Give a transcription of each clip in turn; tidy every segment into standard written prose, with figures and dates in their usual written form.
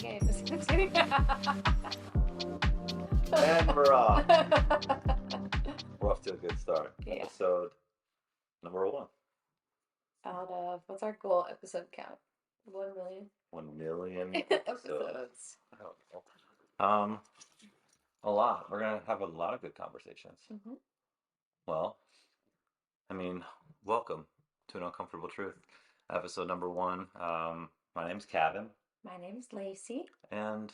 Okay, just kidding. And we're off. We're off to a good start. Yeah. Episode number one. Out of what's our goal episode count? 1 million 1 million episodes. episodes. I don't know. A lot. We're gonna have a lot of good conversations. Hmm. Well, I mean, welcome to an uncomfortable truth. Episode number one. My name's Kevin, My name's Lacey. and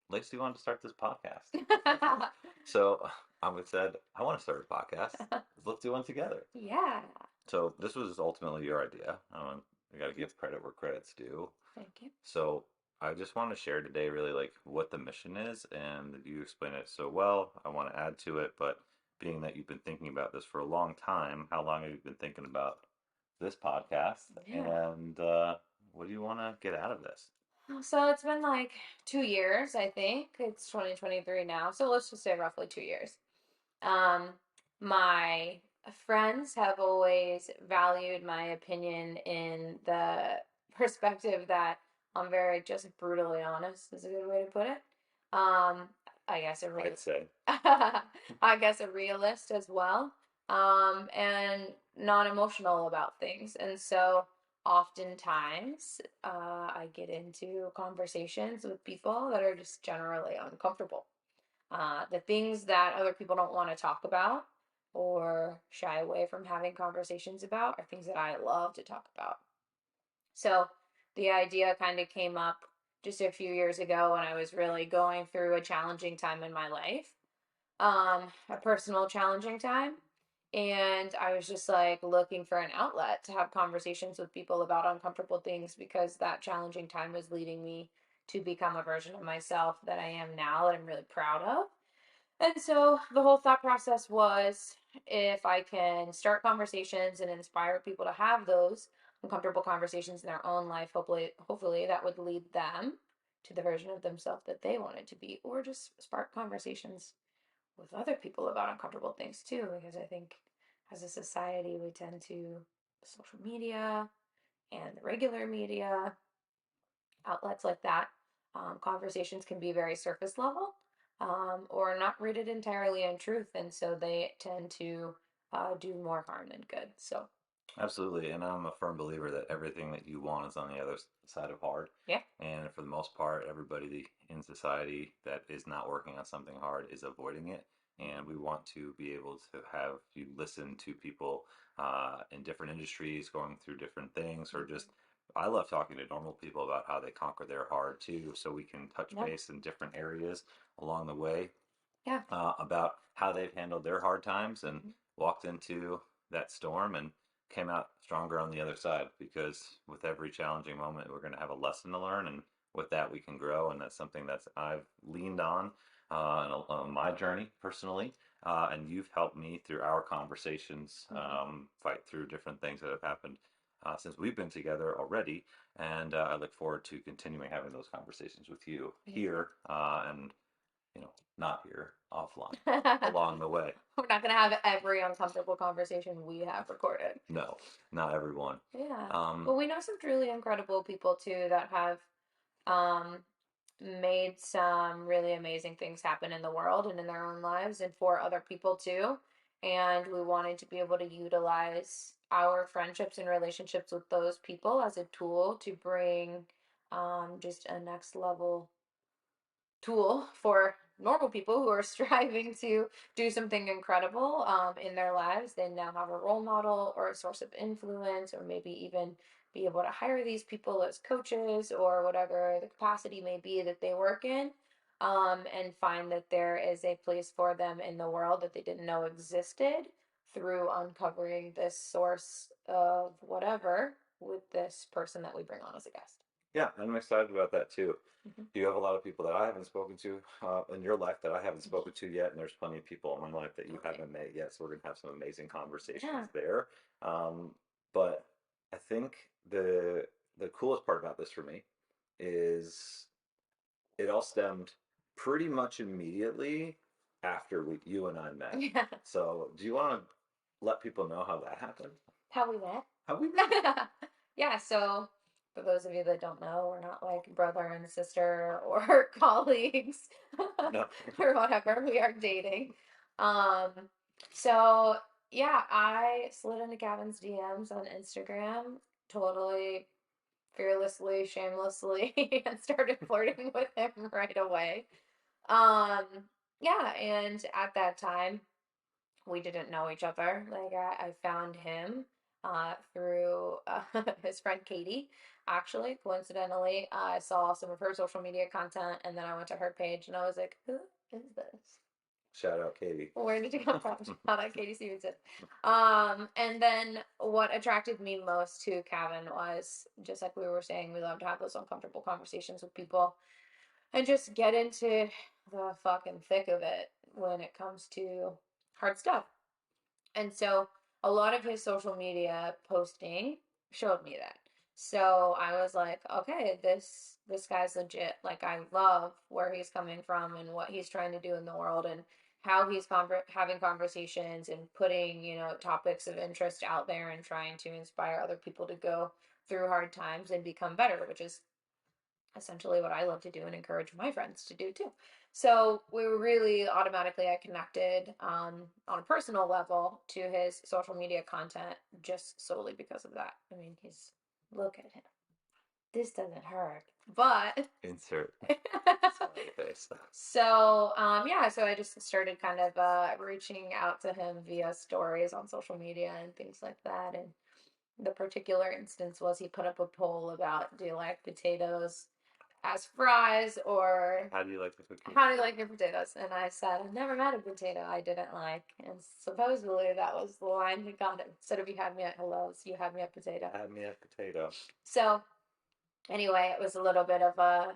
Lacey wanted to start this podcast. So I said, I want to start a podcast. Let's do one together. Yeah. So this was ultimately your idea. We got to give credit where credit's due. Thank you. So I just want to share today really like what the mission is, and you explain it so well. I want to add to it, but being that you've been thinking about this for a long time, how long have you been thinking about this podcast? Yeah. And what do you want to get out of this? So it's been like 2 years, I think. It's 2023 now. So let's just say roughly 2 years. Um, my friends have always valued my opinion in the perspective that I'm very just brutally honest is a good way to put it. Um, I guess I'd say. I guess a realist as well. And non-emotional about things. And so oftentimes I get into conversations with people that are just generally uncomfortable. The things that other people don't want to talk about or shy away from having conversations about are things that I love to talk about. So the idea kind of came up just a few years ago when I was really going through a challenging time in my life, a personal challenging time. And I was just like looking for an outlet to have conversations with people about uncomfortable things because that challenging time was leading me to become a version of myself that I am now that I'm really proud of. And so the whole thought process was if I can start conversations and inspire people to have those uncomfortable conversations in their own life, hopefully that would lead them to the version of themselves that they wanted to be, or just spark conversations with other people about uncomfortable things too, because I think as a society we tend to social media and the regular media outlets like that, conversations can be very surface level, or not rooted entirely in truth, and so they tend to do more harm than good. So, Absolutely, and I'm a firm believer that everything that you want is on the other side of hard. yeah. And for the most part, everybody in society that is not working on something hard is avoiding it. And we want to be able to have you listen to people in different industries going through different things, or just I love talking to normal people about how they conquer their hard too, so we can touch Yep. base in different areas along the way Yeah. about how they've handled their hard times and Mhm. walked into that storm and came out stronger on the other side, because with every challenging moment we're going to have a lesson to learn, and with that we can grow, and that's something that I've leaned on on my journey personally, and you've helped me through our conversations fight through different things that have happened since we've been together already, and I look forward to continuing having those conversations with you here and not here, offline, along the way. We're not gonna have every uncomfortable conversation we have recorded. No, not everyone. Yeah. Um, Well, we know some truly incredible people too that have um, made some really amazing things happen in the world and in their own lives and for other people too. And we wanted to be able to utilize our friendships and relationships with those people as a tool to bring just a next level tool for normal people who are striving to do something incredible in their lives. They now have a role model or a source of influence, or maybe even be able to hire these people as coaches or whatever the capacity may be that they work in, and find that there is a place for them in the world that they didn't know existed through uncovering this source of whatever with this person that we bring on as a guest. yeah, I'm excited about that too. Mhm. You have a lot of people that I haven't spoken to in your life that I haven't spoken to yet, and there's plenty of people in my life that you Okay. haven't met yet. So we're gonna have some amazing Yeah. conversations there. But I think the coolest part about this for me is it all stemmed pretty much immediately after you and I met. Yeah. So do you want to let people know how that happened? How we met? How we met? Yeah, so For those of you that don't know, we're not like brother and sister or colleagues No. or whatever. We are dating. Um, so yeah, I slid into Gavin's DMs on Instagram, totally fearlessly, shamelessly, and started flirting with him right away. Um, yeah, and at that time, we didn't know each other. Like I found him through his friend Katie. Actually, coincidentally, I saw some of her social media content, and then I went to her page, and I was like, "Who is this? Shout out Katie. Where did you come from?" Shout out Katie Stevenson. And then what attracted me most to Kevin was just like we were saying, we love to have those uncomfortable conversations with people and just get into the fucking thick of it when it comes to hard stuff. And so a lot of his social media posting showed me that. So I was like, okay, this guy's legit. Like I love where he's coming from and what he's trying to do in the world and how he's having conversations and putting, topics of interest out there and trying to inspire other people to go through hard times and become better, which is essentially what I love to do and encourage my friends to do too. So we were really automatically I connected on a personal level to his social media content just solely because of that. I mean, he's look at him. This doesn't hurt, but Insert smiley face. so yeah, so I just started kind of reaching out to him via stories on social media and things like that. And the particular instance was he put up a poll about do you like potatoes as fries or How do you like the cookie? how do you like your potatoes? And I said, I've never met a potato I didn't like. And supposedly that was the line he got it. Instead of you had me at hellos, you had me at potato. Had me at potato. So anyway, it was a little bit of a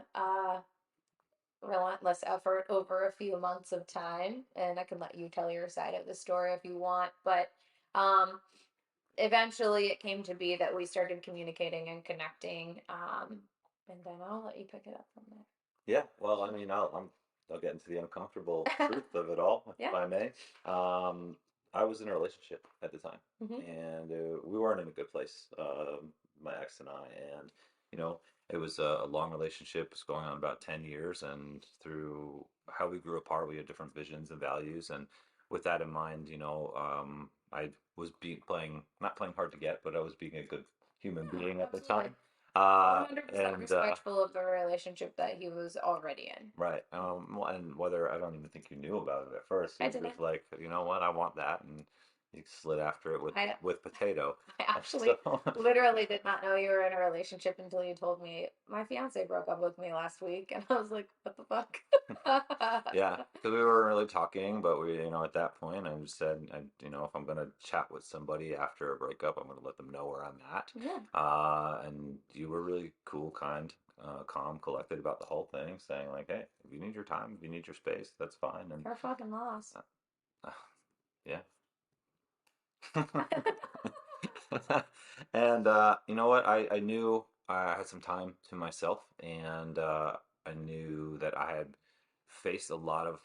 relentless effort over a few months of time. And I can let you tell your side of the story if you want. But um, eventually it came to be that we started communicating and connecting. And then I'll let you pick it up from there. Yeah, well, I mean, I'll get into the uncomfortable truth of it all, if Yeah. I may. I was in a relationship at the time, Hmm. and we weren't in a good place, my ex and I, and you know, it was a long relationship. It was going on about 10 years, and through how we grew apart, we had different visions and values, and with that in mind, I was playing, not playing hard to get, but I was being a good human Yeah, being at the absolutely. time. 100% And respectful of the relationship that he was already in. Right. Well, and whether I don't even think you knew about it at first. I It was didn't. just like, you know what, I want that, and you slid after it with I potato. I actually So literally did not know you were in a relationship until you told me my fiance broke up with me last week, and I was like, "What the fuck?" yeah, because we weren't really talking, but at that point, I just said, if I'm gonna chat with somebody after a breakup, I'm gonna let them know where I'm at. Yeah, And you were really cool, kind, calm, collected about the whole thing, saying like, hey, if you need your time, if you need your space, that's fine. And her fucking loss. uh, yeah. And you know what? I knew I had some time to myself, and I knew that I had faced a lot of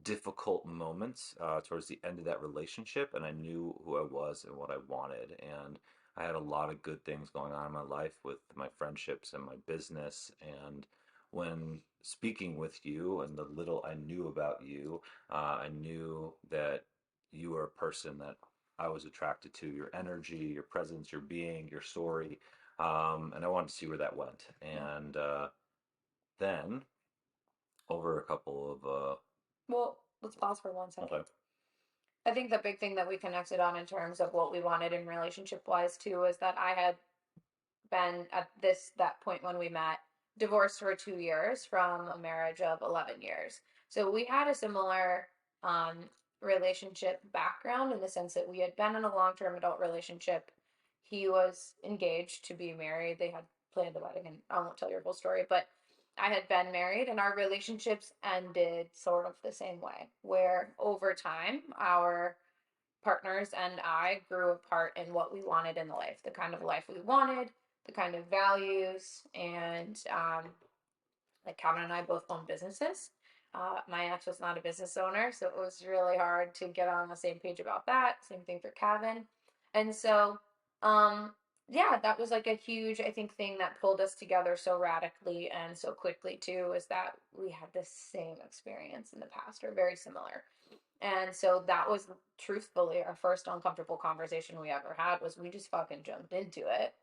difficult moments towards the end of that relationship, and I knew who I was and what I wanted. And I had a lot of good things going on in my life with my friendships and my business. And when speaking with you and the little I knew about you, I knew that you were a person that I was attracted to, your energy, your presence, your being, your story. And I wanted to see where that went. And then, over a couple of Well, let's pause for 1 second. okay. I think the big thing that we connected on in terms of what we wanted in relationship wise too is that I had been at that point when we met divorced for 2 years from a marriage of 11 years. So we had a similar um, relationship background in the sense that we had been in a long-term adult relationship. He was engaged to be married. They had planned the wedding, and I won't tell your whole story, but I had been married, and our relationships ended sort of the same way, where over time our partners and I grew apart in what we wanted in the life, the kind of life we wanted, the kind of values, and like Calvin and I both own businesses. My ex was not a business owner, so it was really hard to get on the same page about that. Same thing for Calvin. And so um, yeah, that was like a huge, I think, thing that pulled us together so radically and so quickly too, is that we had the same experience in the past or very similar. And so that was truthfully our first uncomfortable conversation we ever had was we just fucking jumped into it.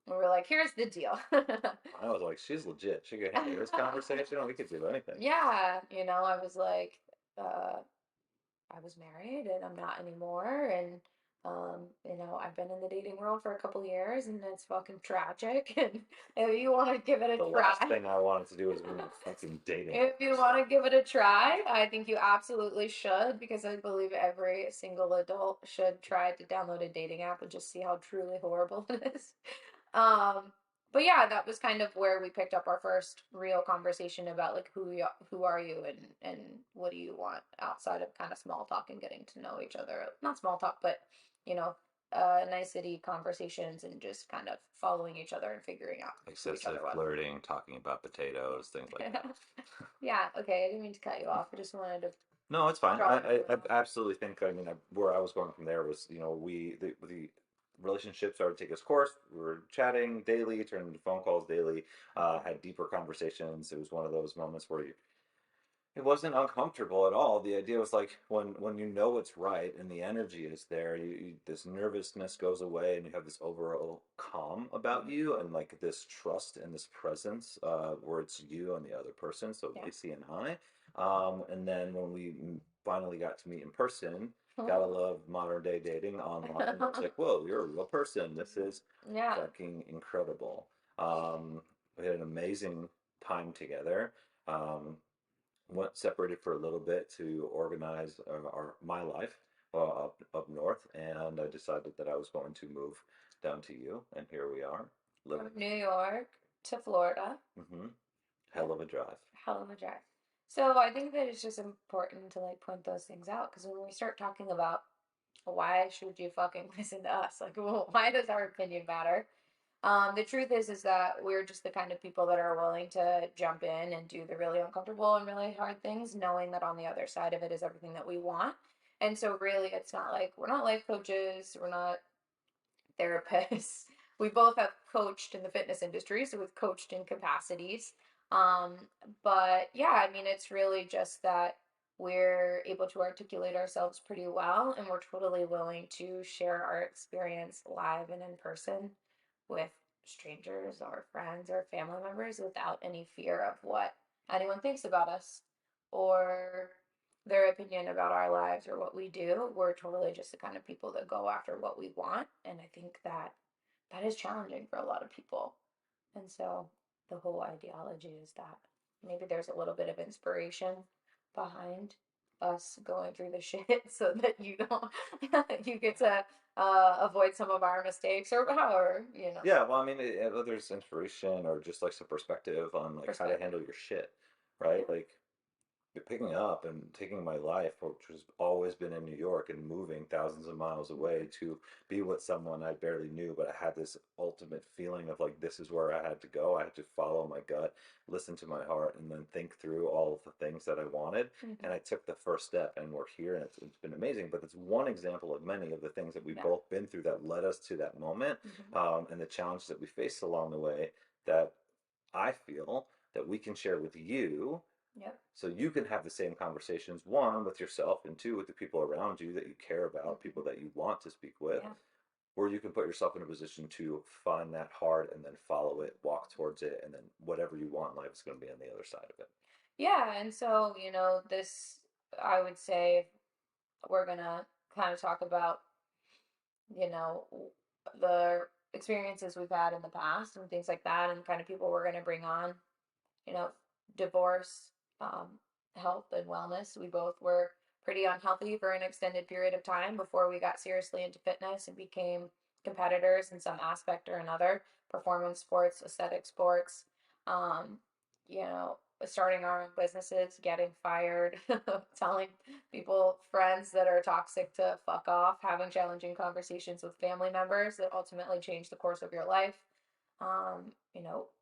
We were like, here's the deal. I was like, she's legit. She could handle this conversation. We could do anything. Yeah, I was like, uh, I was married and I'm not anymore. And, I've been in the dating world for a couple years and it's fucking tragic. And if you want to give it a The last try, thing I wanted to do is ruin a fucking dating if you want to conversation. give it a try, I think you absolutely should because I believe every single adult should try to download a dating app and just see how truly horrible it is. Um, but yeah, that was kind of where we picked up our first real conversation about like who are you and what do you want outside of kind of small talk and getting to know each other. Not small talk, but you know, nicety conversations and just kind of following each other and figuring out who each Excessive other was. flirting, talking about potatoes, things like that. Yeah, okay, I didn't mean to cut you off. I just wanted to No, it's fine. draw the I conclusion. absolutely think. I mean, where I was going from there was, the relationship started to take its course. We were chatting daily, turned into phone calls daily, had deeper conversations. It was one of those moments where it wasn't uncomfortable at all. The idea was like when you know it's right and the energy is there, this nervousness goes away and you have this overall calm about Mhm. you and like this trust and this presence where it's you and the other person, so Yeah. Lacey and I. And then when we finally got to meet in person, gotta love modern day dating online. It's like, whoa, you're a real person. This is Yeah. fucking incredible. We had an amazing time together. Um, went separated for a little bit to organize my life up north, and I decided that I was going to move down to you, and here we are From living. New York to Florida. Hmm. Yeah. Hell of a drive. Hell of a drive. So I think that it's just important to like point those things out because when we start talking about why should you fucking listen to us? Like, well, why does our opinion matter? The truth is that we're just the kind of people that are willing to jump in and do the really uncomfortable and really hard things, knowing that on the other side of it is everything that we want. And so, really, it's not like we're not life coaches, we're not therapists. We both have coached in the fitness industry, so we've coached in capacities. Um, but yeah, I mean, it's really just that we're able to articulate ourselves pretty well, and we're totally willing to share our experience live and in person with strangers or friends or family members without any fear of what anyone thinks about us or their opinion about our lives or what we do. We're totally just the kind of people that go after what we want. And I think that that is challenging for a lot of people. And so the whole ideology is that maybe there's a little bit of inspiration behind us going through the shit so that you don't, you get to avoid some of our mistakes or however. Yeah, well, I mean, whether it's inspiration or just like some perspective on like how to Perspective. handle your shit, Yeah. right? Like picking up and taking my life, which has always been in New York, and moving thousands of miles away to be with someone I barely knew, but I had this ultimate feeling of like this is where I had to go. I had to follow my gut, listen to my heart, and then think through all of the things that I wanted. Mm-hmm. And I took the first step, and we're here, and it's been amazing. But it's one example of many of the things that we've Yeah. both been through that led us to that moment, Mm-hmm. and the challenges that we faced along the way that I feel that we can share with you Yep. so you can have the same conversations, one, with yourself, and two, with the people around you that you care about, people Mm-hmm. that you want to speak with, Yeah. or you can put yourself in a position to find that hard and then follow it, walk towards it, and then whatever you want in life is going to be on the other side of it. Yeah. And so, this, I would say we're going to kind of talk about, you know, the experiences we've had in the past and things like that, and kind of people we're going to bring on, you know, divorce, um, health, and wellness. We both were pretty unhealthy for an extended period of time before we got seriously into fitness and became competitors in some aspect or another, performance sports, aesthetic sports, um, you know, starting our own businesses, getting fired, telling people, friends that are toxic to fuck off, having challenging conversations with family members that ultimately change the course of your life,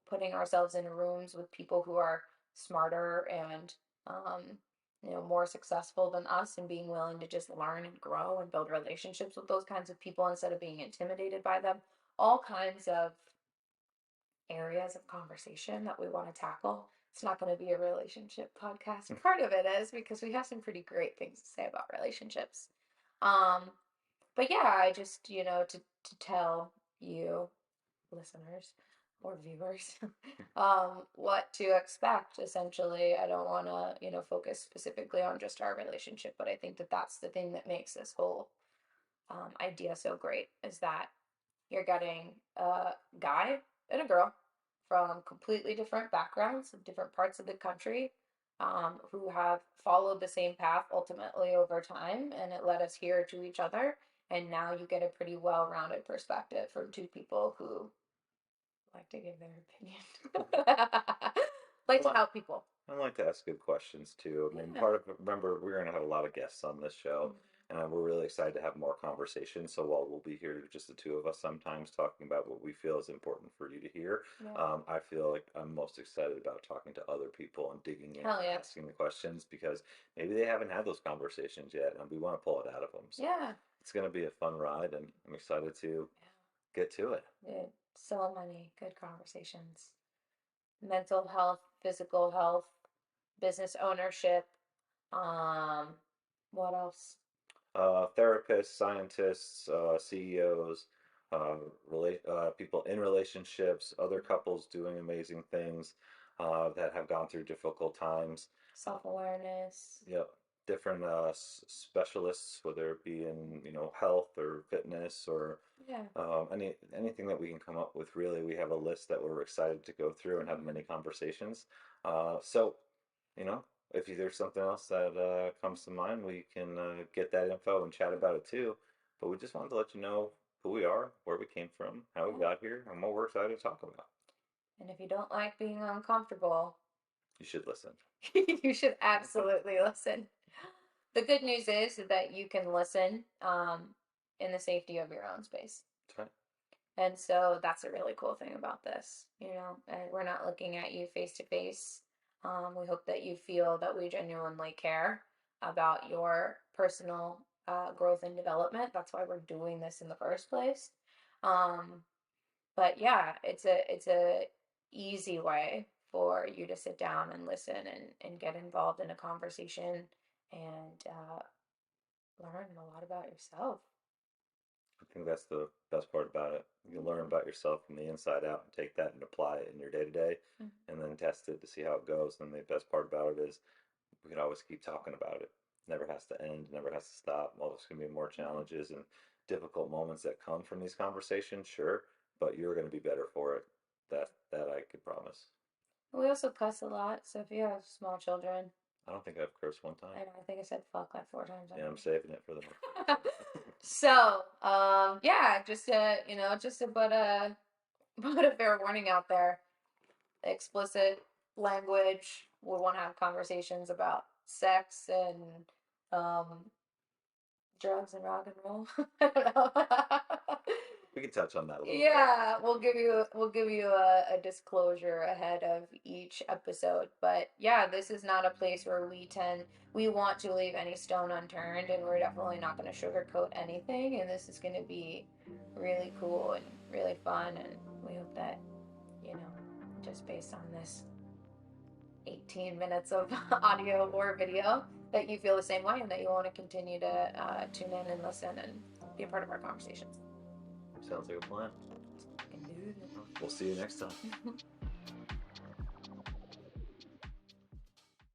putting ourselves in rooms with people who are smarter and um, more successful than us and being willing to just learn and grow and build relationships with those kinds of people instead of being intimidated by them. all kinds of areas of conversation that we want to tackle. It's not going to be a relationship podcast. Part of it is because we have some pretty great things to say about relationships. Um, but yeah, I just, to tell you listeners or viewers what to expect essentially. I don't want to, focus specifically on just our relationship, but I think that that's the thing that makes this whole idea so great is that you're getting a guy and a girl from completely different backgrounds, different parts of the country, who have followed the same path ultimately over time, and it led us here to each other. And now you get a pretty well rounded perspective from two people who like to give their opinion, like to help people. I like to ask good questions too. I mean, Yeah. remember, we're going to have a lot of guests on this show, and we're really excited to have more conversations. So while we'll be here, just the two of us, sometimes talking about what we feel is important for you to hear, Yeah. I feel like I'm most excited about talking to other people and digging in Hell and yeah. asking the questions because maybe they haven't had those conversations yet, and we want to pull it out of them. So Yeah. it's going to be a fun ride, and I'm excited to get to it. Dude, so many good conversations. Mental health, physical health, business ownership. Um, what else? Therapists, scientists, CEOs, people in relationships, other couples doing amazing things that have gone through difficult times. Self-awareness. Yep, different specialists, whether it be in health or fitness or Yeah. anything that we can come up with. Really, we have a list that we're excited to go through and have many conversations. So you know, if there's something else that comes to mind, we can get that info and chat about it too. But we just wanted to let you know who we are, where we came from, how we Yeah. got here, and what we're excited to talk about. And if you don't like being uncomfortable, You should listen. you should absolutely listen. The good news is that you can listen in the safety of your own space. That's right. And so that's a really cool thing about this, and we're not looking at you face to face. We hope that you feel that we genuinely care about your personal growth and development. That's why we're doing this in the first place. Um, but yeah, it's a easy way for you to sit down and listen and get involved in a conversation and learn a lot about yourself. I think that's the best part about it. You learn about yourself from the inside out and take that and apply it in your day to day and then test it to see how it goes. And the best part about it is we can always keep talking about it. Never has to end, never has to stop. Well, there's going to be more challenges and difficult moments that come from these conversations, sure, but you're going to be better for it. That I could promise. We also cuss a lot, so if you have small children, I don't think I've cursed one I time. know, I think I said fuck like 4 times. Yeah, I'm saving it for the next. So, yeah, just to put a put a fair warning out there. Explicit language. We want to have conversations about sex and um drugs and rock and roll. I don't know. We can touch on that a little bit. Yeah, we'll give you a disclosure ahead of each episode. But yeah, this is not a place where we want to leave any stone unturned, and we're definitely not going to sugarcoat anything. And this is going to be really cool and really fun. And we hope that just based on this 18 minutes of audio or video, that you feel the same way and that you want to continue to tune in and listen and be a part of our conversations. Sounds like a plan. Fucking dude. We'll see you next time.